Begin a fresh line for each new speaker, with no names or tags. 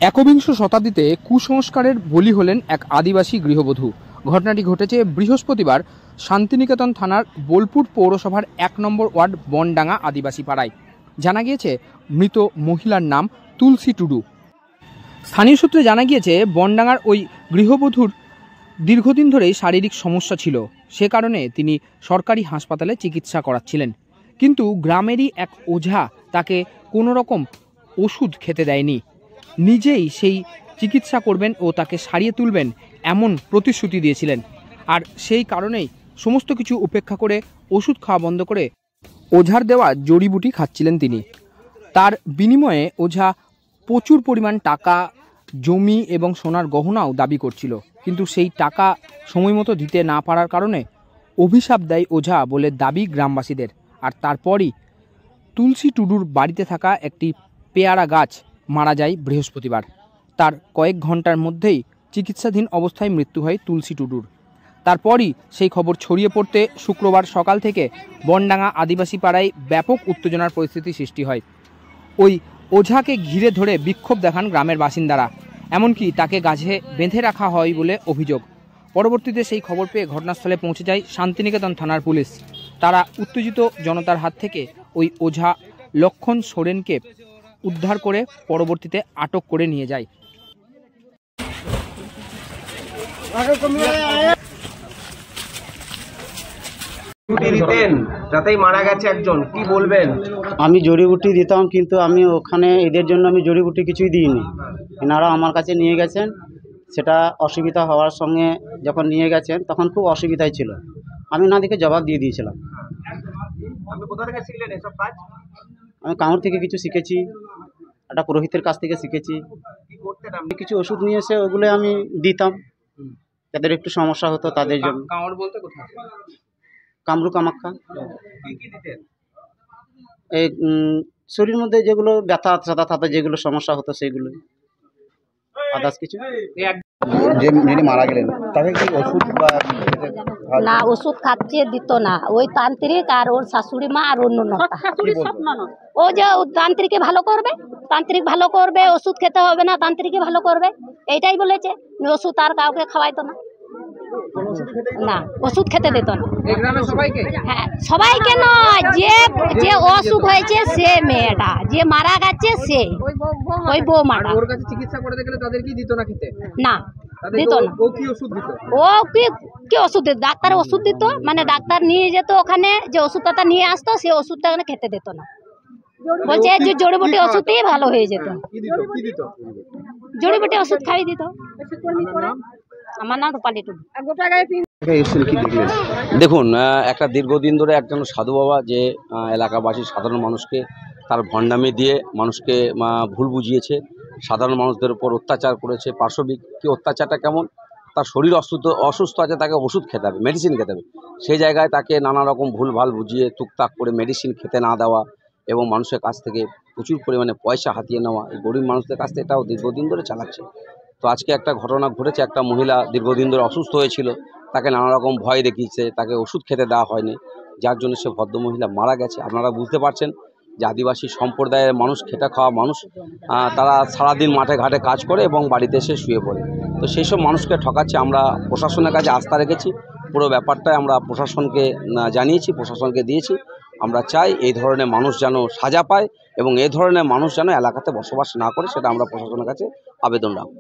একবিংশ শতাব্দীতে কুসংস্কারের বলি হলেন এক আদিবাসী গৃহবধূ। ঘটনাটি ঘটেছে বৃহস্পতিবার শান্তিনিকেতন থানার বোলপুর পৌরসভার ১ নম্বর ওয়ার্ড বনডাঙ্গা আদিবাসী পাড়ায়। জানা গিয়েছে মৃত মহিলার নাম তুলসী টুডু। স্থানীয় সূত্রে জানা গিয়েছে বনডাঙ্গার ওই গৃহবধূর দীর্ঘদিন ধরেই শারীরিক সমস্যা ছিল, সে কারণে তিনি সরকারি হাসপাতালে চিকিৎসা করাচ্ছিলেন। কিন্তু গ্রামেরই এক ওঝা তাকে কোনো রকম ওষুধ খেতে দেয়নি, নিজেই সেই চিকিৎসা করবেন ও তাকে সারিয়ে তুলবেন এমন প্রতিশ্রুতি দিয়েছিলেন। আর সেই কারণেই সমস্ত কিছু উপেক্ষা করে ওষুধ খাওয়া বন্ধ করে ওঝার দেওয়া জড়িবুটি খাচ্ছিলেন তিনি। তার বিনিময়ে ওঝা প্রচুর পরিমাণ টাকা, জমি এবং সোনার গহনাও দাবি করছিল, কিন্তু সেই টাকা সময় মতো দিতে না পারার কারণে অভিশাপ দেয় ওঝা বলে দাবি গ্রামবাসীদের। আর তারপরই তুলসী টুডুর বাড়িতে থাকা একটি পেয়ারা গাছ মারা যায় বৃহস্পতিবার। তার কয়েক ঘন্টার মধ্যেই চিকিৎসাধীন অবস্থায় মৃত্যু হয় তুলসী টুডুর। তারপরই সেই খবর ছড়িয়ে পড়তে শুক্রবার সকাল থেকে বনডাঙ্গা আদিবাসী পাড়ায় ব্যাপক উত্তেজনার পরিস্থিতি সৃষ্টি হয়। ওই ওঝাকে ঘিরে ধরে বিক্ষোভ দেখান গ্রামের বাসিন্দারা, এমনকি তাকে গাছে বেঁধে রাখা হয় বলে অভিযোগ। পরবর্তীতে সেই খবর পেয়ে ঘটনাস্থলে পৌঁছে যায় শান্তিনিকেতন থানার পুলিশ। তারা উত্তেজিত জনতার হাত থেকে ওই ওঝা লক্ষণ সোরেনকে উদ্ধার করে পরবর্তীতে আটক করে নিয়ে যায়।
মারা গেছে একজন, কি বলবেন?
আমি জড়িবুটি দিতাম, কিন্তু আমি ওখানে এদের জন্য আমি জড়িবুটি কিছুই দিইনি। এনারা আমার কাছে নিয়ে গেছেন, সেটা অসুবিধা হওয়ার সঙ্গে যখন নিয়ে গেছেন তখন খুব অসুবিধায় ছিল। আমি না দেখে জবাব দিয়ে দিয়েছিলাম।
আপনি কোথা থেকে শিখলেন এসব কাজ?
আমি কামড় থেকে কিছু শিখেছি, একটা পুরোহিতের কাছ থেকে শিখেছি।
কি করতেন আপনি?
কিছু ওষুধ নিয়ে এসে ওগুলো আমি দিতাম, যাদের একটু সমস্যা হতো তাদের জন্য।
কামড় বলতে কোথায়?
কামরু কামাখ্যা।
কি কি দিতেন?
এই শরীর মধ্যে যেগুলো ব্যথা থাকা যেগুলো সমস্যা হতো সেগুলো, আদার্স কিছু।
যিনি মারা গেলেন তাকে কি ওষুধ বা
না, ওষুধ খাচ্ছে দিত না। ওই তান্ত্রিক আর ওর শাশুড়ি মা আর অন্য ও যে তান্ত্রিকে ভালো করবে, তান্ত্রিক ভালো করবে, ওষুধ খেতে হবে না, তান্ত্রিকে ভালো করবে, এইটাই বলেছে। ওষুধ আর কাউকে খাওয়াইতো না, না ওষুধ খেতে দিত না। হ্যাঁ, সবাইকে নয়, যে যে অসুখ হয়েছে সে মেয়েটা, যে মারা গেছে সে ওই বৌমাটা।
ওর কাছে চিকিৎসা করাতে গেলে তাদের কি দিত না খেতে?
না, দিত না।
ও কি ওষুধ দিত?
ও কি ওষুধ দিত? ডাক্তার ওষুধ দিত, মানে ডাক্তার নিয়ে যেত ওখানে, যে ওষুধটা নিয়ে আসতো সে ওষুধটা খেতে দিত না। বলছে যে জড়িবুটি ওষুধই ভালো হয়ে যেত। জড়িবুটি ওষুধ খাইয়ে দিত। আমার নাম রূপালী টুডু।
দেখুন, একটা দীর্ঘদিন ধরে একজন সাধু বাবা যে এলাকাবাসী সাধারণ মানুষকে তার ভণ্ডামি দিয়ে মানুষকে ভুল বুঝিয়েছে, সাধারণ মানুষদের উপর অত্যাচার করেছে। পার্শ্ববিক অত্যাচারটা কেমন? তার শরীর অসুস্থ আছে, তাকে ওষুধ খেতে হবে, মেডিসিন খেতে হবে। সেই জায়গায় তাকে নানা রকম ভুলভাল বুঝিয়ে টুকটাক করে মেডিসিন খেতে না দেওয়া এবং মানুষের কাছ থেকে প্রচুর পরিমাণে পয়সা হাতিয়ে নেওয়া, এই গরিব মানুষদের কাছ থেকে এটাও দীর্ঘদিন ধরে চালাচ্ছে। তো আজকে একটা ঘটনা ঘটেছে, একটা মহিলা দীর্ঘদিন ধরে অসুস্থ হয়েছিল, তাকে নানা রকম ভয় দেখিয়েছে, তাকে ওষুধ খেতে দেওয়া হয়নি, যার জন্য সে ভদ্রমহিলা মারা গেছে। আপনারা বুঝতে পারছেন যে আদিবাসী সম্প্রদায়ের মানুষ, খেটে খাওয়া মানুষ, তারা সারাদিন মাঠে ঘাটে কাজ করে এবং বাড়িতে এসে শুয়ে পড়ে। তো সেই সব মানুষকে ঠকাচ্ছে। আমরা প্রশাসনের কাছে আস্থা রেখেছি, পুরো ব্যাপারটাই আমরা প্রশাসনকে জানিয়েছি, প্রশাসনকে দিয়েছি। আমরা চাই এই ধরনের মানুষ যেন সাজা পায় এবং এই ধরনের মানুষ যেন এলাকাতে বসবাস না করে, সেটা আমরা প্রশাসনের কাছে আবেদন রাখব।